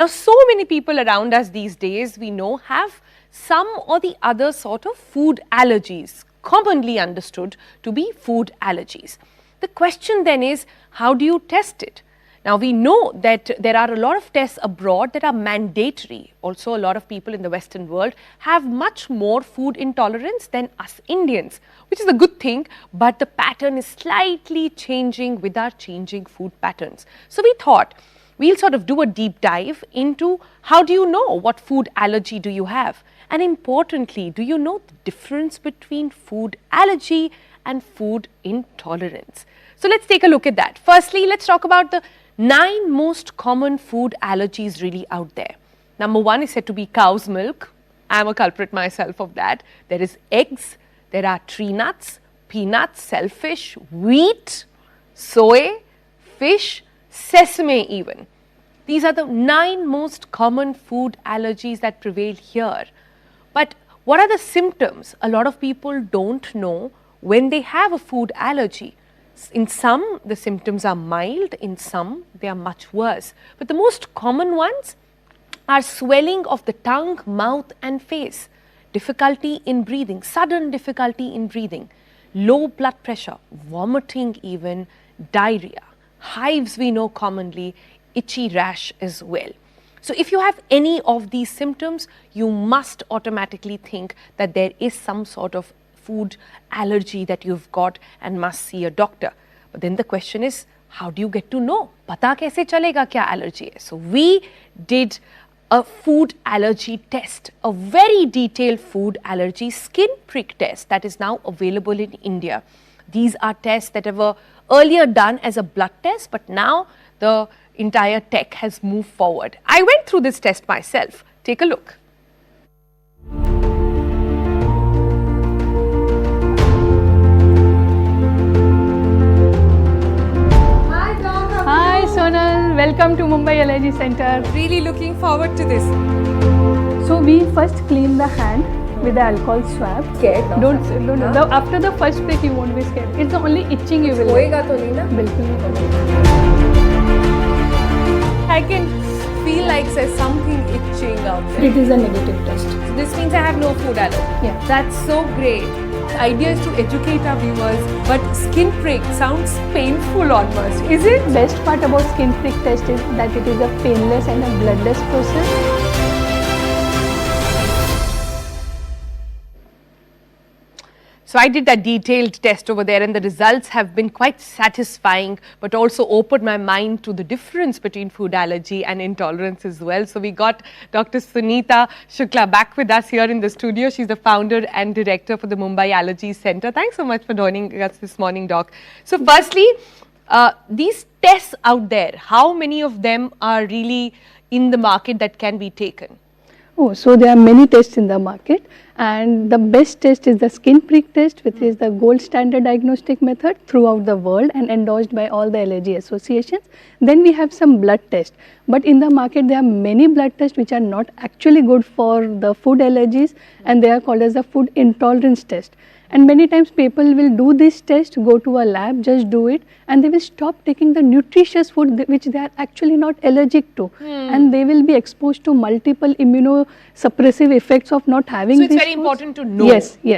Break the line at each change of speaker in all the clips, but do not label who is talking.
Now, so many people around us these days, we know, have some or the other sort of food allergies, commonly understood to be food allergies. The question then is, how do you test it? Now, we know that there are a lot of tests abroad that are mandatory. Also, a lot of people in the Western world have much more food intolerance than us Indians, which is a good thing, but the pattern is slightly changing with our changing food patterns. So, we thought we'll sort of do a deep dive into how do you know what food allergy do you have? And importantly, do you know the difference between food allergy and food intolerance? So, let's take a look at that. Firstly, let's talk about the 9 most common food allergies really out there. Number 1 is said to be cow's milk. I am a culprit myself of that. There is eggs, there are tree nuts, peanuts, shellfish, wheat, soy, fish, sesame even. These are the 9 most common food allergies that prevail here. But what are the symptoms? A lot of people don't know when they have a food allergy. In some, the symptoms are mild, in some, they are much worse. But the most common ones are swelling of the tongue, mouth and face, difficulty in breathing, sudden difficulty in breathing, low blood pressure, vomiting even, diarrhea, hives we know commonly, itchy rash as well. So, if you have any of these symptoms, you must automatically think that there is some sort of food allergy that you've got and must see a doctor. But then the question is, how do you get to know? Pata kaise chalega kya allergy hai? So, we did a food allergy test, a very detailed food allergy skin prick test that is now available in India. These are tests that were earlier done as a blood test, but now the entire tech has moved forward. I went through this test myself. Take a look.
Hi Sonal, welcome to Mumbai Allergy Centre.
Really looking forward to this.
So we first clean the hand with the alcohol swab.
Scared now?
Don't. After the first prick you won't be scared. It's the only itching you will
Hoega to nahi na?
Bilkul nahi hoga.
I can feel like there's something itching out there.
It is a negative test.
So this means I have no food allergy.
Yeah.
That's so great. The idea is to educate our viewers, but skin prick sounds painful almost, is it?
Best part about skin prick test is that it is a painless and a bloodless process.
So I did that detailed test over there and the results have been quite satisfying, but also opened my mind to the difference between food allergy and intolerance as well. So we got Dr. Sunita Shukla back with us here in the studio. She's the founder and director for the Mumbai Allergy Centre. Thanks so much for joining us this morning, Doc. So firstly, these tests out there, how many of them are really in the market that can be taken?
Oh, so there are many tests in the market, and the best test is the skin prick test, which is the gold standard diagnostic method throughout the world and endorsed by all the allergy associations. Then we have some blood tests, but in the market there are many blood tests which are not actually good for the food allergies, and they are called as the food intolerance test. And many times people will do this test, go to a lab, just do it, and they will stop taking the nutritious food which they are actually not allergic to. And they will be exposed to multiple immunosuppressive effects of not having
these
foods.
So it's very important to know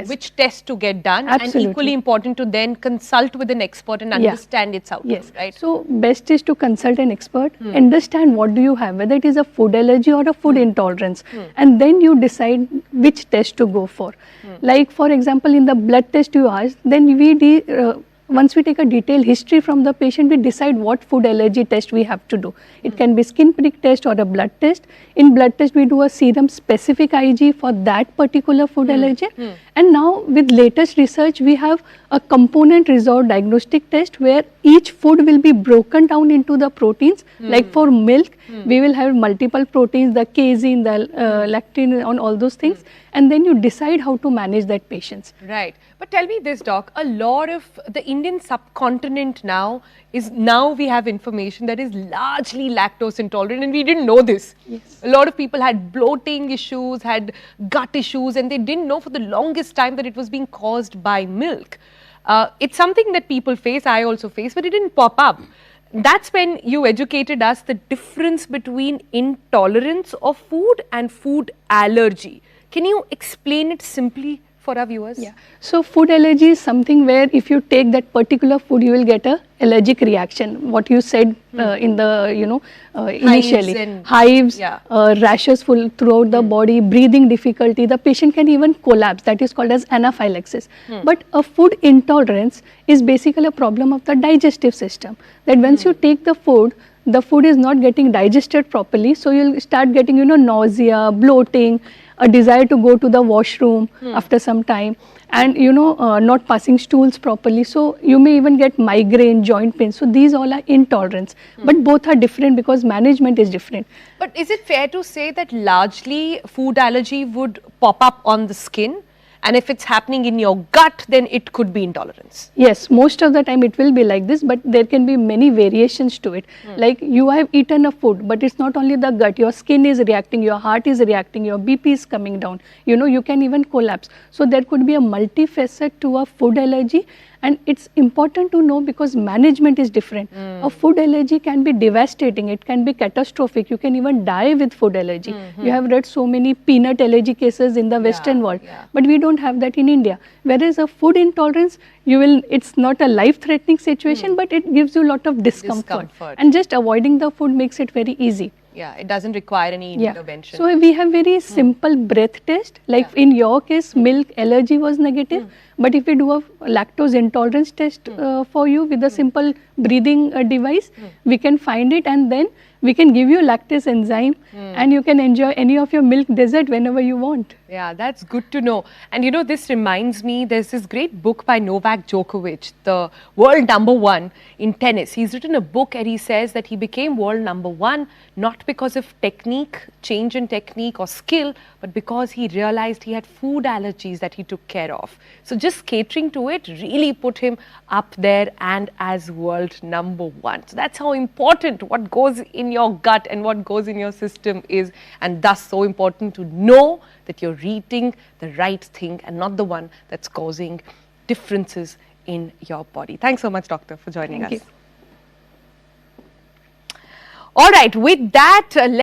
which test to get done.
Absolutely.
And equally important to then consult with an expert and understand its outcome, right?
So best is to consult an expert, understand what do you have, whether it is a food allergy or a food intolerance, and then you decide which test to go for. Like for example, in the blood test you asked, then we once we take a detailed history from the patient, we decide what food allergy test we have to do. It can be skin prick test or a blood test. In blood test, we do a serum specific IG for that particular food allergen. And now with latest research, we have a component resolved diagnostic test where each food will be broken down into the proteins. Like for milk, we will have multiple proteins, the casein, the lactin, on all those things. And then you decide how to manage that patients.
Right. But tell me this, Doc, a lot of the Indian subcontinent now we have information that is largely lactose intolerant, and we didn't know this.
Yes.
A lot of people had bloating issues, had gut issues, and they didn't know for the longest time that it was being caused by milk. It's something that people face, I also face, but it didn't pop up. that's when you educated us the difference between intolerance of food and food allergy. Can you explain it simply for our viewers?
Yeah. So food allergy is something where if you take that particular food, you will get a allergic reaction. What you said in the initially,
and-
hives,
yeah.
rashes full throughout the body, breathing difficulty. The patient can even collapse. That is called as anaphylaxis. But a food intolerance is basically a problem of the digestive system. That once you take the food is not getting digested properly, so you'll start getting nausea, bloating, a desire to go to the washroom after some time, and not passing stools properly, so you may even get migraine, joint pain. So these all are intolerance, but both are different because management is different.
But is it fair to say that largely food allergy would pop up on the skin, and if it's happening in your gut, then it could be intolerance?
Yes, most of the time it will be like this, but there can be many variations to it. Like you have eaten a food, but it's not only the gut, your skin is reacting, your heart is reacting, your BP is coming down, you can even collapse. So there could be a multifacet to a food allergy, and it's important to know because management is different. A food allergy can be devastating, it can be catastrophic, you can even die with food allergy. You have read so many peanut allergy cases in the Western world, but we don't have that in India. Whereas a food intolerance, it's not a life-threatening situation, but it gives you a lot of discomfort. And just avoiding the food makes it very easy.
Yeah, it doesn't require any intervention.
So we have very simple breath test. Like in your case, milk allergy was negative. But if we do a lactose intolerance test for you with a simple breathing device, we can find it, and then we can give you lactase enzyme and you can enjoy any of your milk dessert whenever you want.
Yeah, that's good to know. And this reminds me, there's this great book by Novak Djokovic, the world #1 in tennis. He's written a book and he says that he became world #1 not because of technique, change in technique or skill, but because he realized he had food allergies that he took care of. So just catering to it really put him up there and as world #1. So that's how important what goes in your gut and what goes in your system is, and thus so important to know that you're eating the right thing and not the one that's causing differences in your body. Thanks so much, doctor, for joining us.
Thank you.
All right, with that,